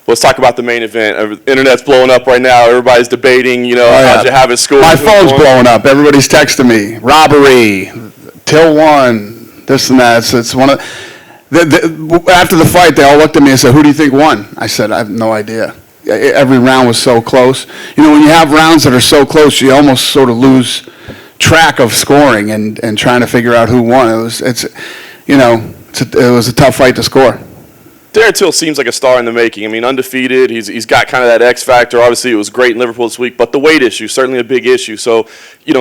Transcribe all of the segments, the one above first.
Let's talk about the main event. Internet's blowing up right now. Everybody's debating, how'd you have it scored? My phone's blowing up. Everybody's texting me. Robbery, Till won, this and that. It's one of after the fight, they all looked at me and said, "Who do you think won?" I said, "I have no idea." Every round was so close. When you have rounds that are so close, you almost sort of lose track of scoring and trying to figure out who won. It was a tough fight to score. Darren Till seems like a star in the making. I mean, undefeated. He's got kind of that X factor. Obviously, it was great in Liverpool this week, but the weight issue, certainly a big issue. So, give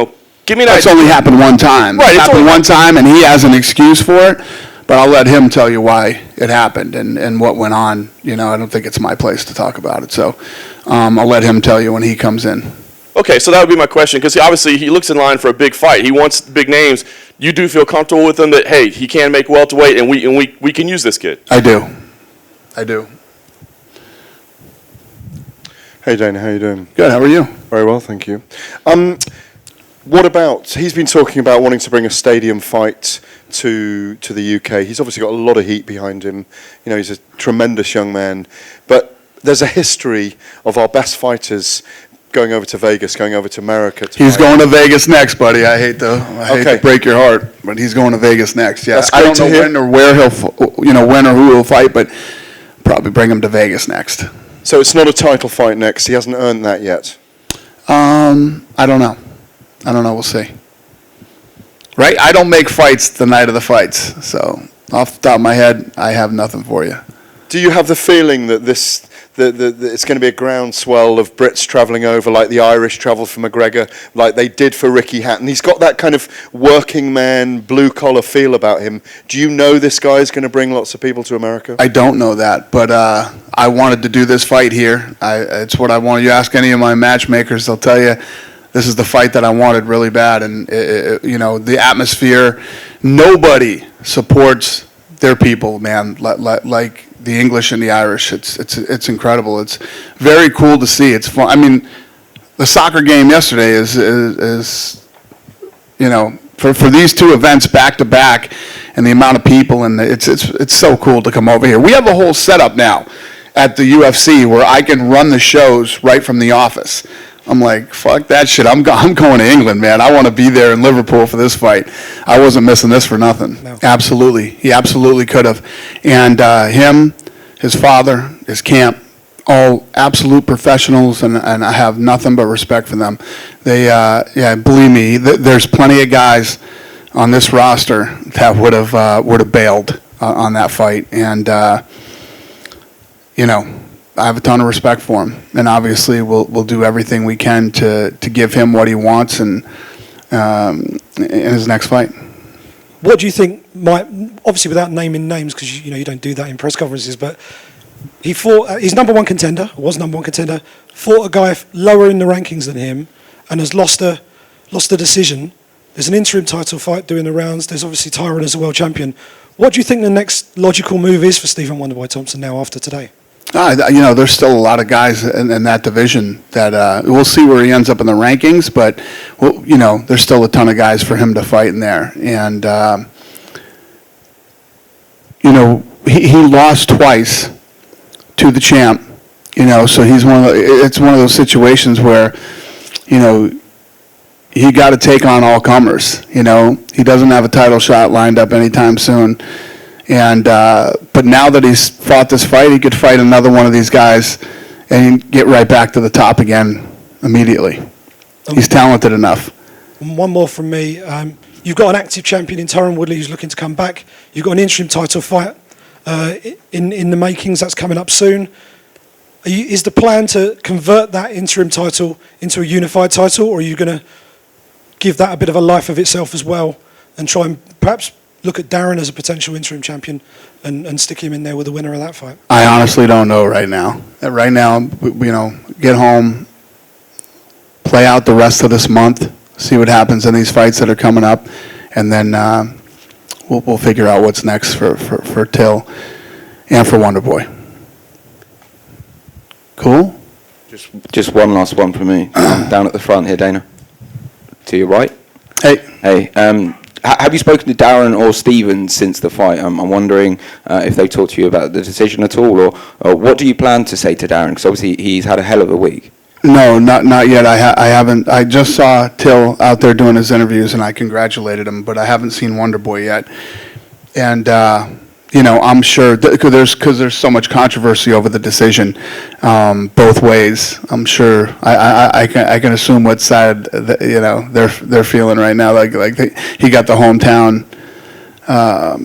me an idea. That's only happened one time. Right, it happened one time, and he has an excuse for it, but I'll let him tell you why it happened and what went on. I don't think it's my place to talk about it. So I'll let him tell you when he comes in. Okay, so that would be my question, because obviously he looks in line for a big fight. He wants big names. You do feel comfortable with him that, hey, he can make welterweight, and we can use this kid? I do. Hey Dana, how you doing? Good, how are you? Very well, thank you. What about, he's been talking about wanting to bring a stadium fight to the UK. He's obviously got a lot of heat behind him. He's a tremendous young man. But there's a history of our best fighters going over to Vegas, going over to America. He's going to Vegas next, buddy. I hate to break your heart, but he's going to Vegas next. Yeah, I don't know when or where when or who he'll fight, but probably bring him to Vegas next. So it's not a title fight next. He hasn't earned that yet. I don't know. We'll see. Right? I don't make fights the night of the fights. So off the top of my head, I have nothing for you. Do you have the feeling that it's going to be a groundswell of Brits travelling over like the Irish travelled for McGregor, like they did for Ricky Hatton? He's got that kind of working man, blue-collar feel about him. Do you know this guy is going to bring lots of people to America? I don't know that, but I wanted to do this fight here. It's what I wanted. You ask any of my matchmakers, they'll tell you this is the fight that I wanted really bad. And, the atmosphere, nobody supports their people, man, like the English and the Irish. It's incredible. It's very cool to see. It's fun. I mean, the soccer game yesterday is for these two events back to back, and the amount of people, and it's so cool to come over here. We have a whole setup now at the UFC where I can run the shows right from the office. I'm like, fuck that shit. I'm going to England, man. I want to be there in Liverpool for this fight. I wasn't missing this for nothing. No. Absolutely. He absolutely could have. And him, his father, his camp, all absolute professionals, and I have nothing but respect for them. They, believe me, there's plenty of guys on this roster that would have bailed on that fight. And, I have a ton of respect for him, and obviously we'll do everything we can to give him what he wants and in his next fight. What do you think might, obviously without naming names, because you don't do that in press conferences, but he fought, he's number one contender, fought a guy lower in the rankings than him, and has lost a decision. There's an interim title fight doing the rounds. There's obviously Tyron as a world champion. What do you think the next logical move is for Stephen Wonderboy Thompson now after today? There's still a lot of guys in that division that we'll see where he ends up in the rankings, but there's still a ton of guys for him to fight in there. And he lost twice to the champ. So he's it's one of those situations where he got to take on all comers. He doesn't have a title shot lined up anytime soon. And but now that he's fought this fight, he could fight another one of these guys and get right back to the top again immediately. He's talented enough. One more from me. You've got an active champion in Tyron Woodley who's looking to come back. You've got an interim title fight in the makings that's coming up soon. Is the plan to convert that interim title into a unified title, or are you going to give that a bit of a life of itself as well and try and perhaps look at Darren as a potential interim champion and stick him in there with the winner of that fight? I honestly don't know right now. Right now, get home, play out the rest of this month, see what happens in these fights that are coming up, and then we'll figure out what's next for Till and for Wonderboy. Cool? Just one last one from me. Down at the front here, Dana. To your right. Hey. have you spoken to Darren or Stephen since the fight? I'm wondering if they talked to you about the decision at all, or what do you plan to say to Darren? Because obviously he's had a hell of a week. No, not yet. I haven't. I just saw Till out there doing his interviews, and I congratulated him, but I haven't seen Wonder Boy yet. And I'm sure because there's so much controversy over the decision both ways. I'm sure I can assume what side they're feeling right now. He got the hometown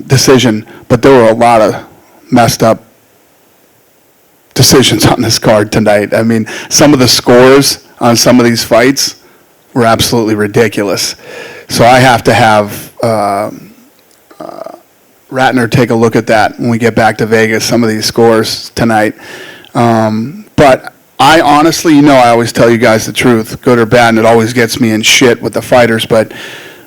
decision, but there were a lot of messed up decisions on this card tonight. I mean, some of the scores on some of these fights were absolutely ridiculous. So I have to have Ratner take a look at that when we get back to Vegas, some of these scores tonight. But I honestly, I always tell you guys the truth, good or bad, and it always gets me in shit with the fighters, but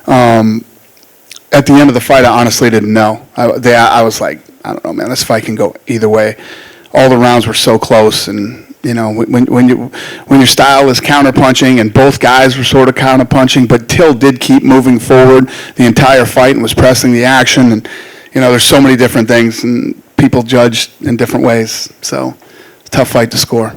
at the end of the fight, I honestly didn't know. I was like, I don't know, man, this fight can go either way. All the rounds were so close, and when your style is counterpunching, and both guys were sort of counterpunching, but Till did keep moving forward the entire fight and was pressing the action, and there's so many different things, and people judge in different ways. So, it's a tough fight to score.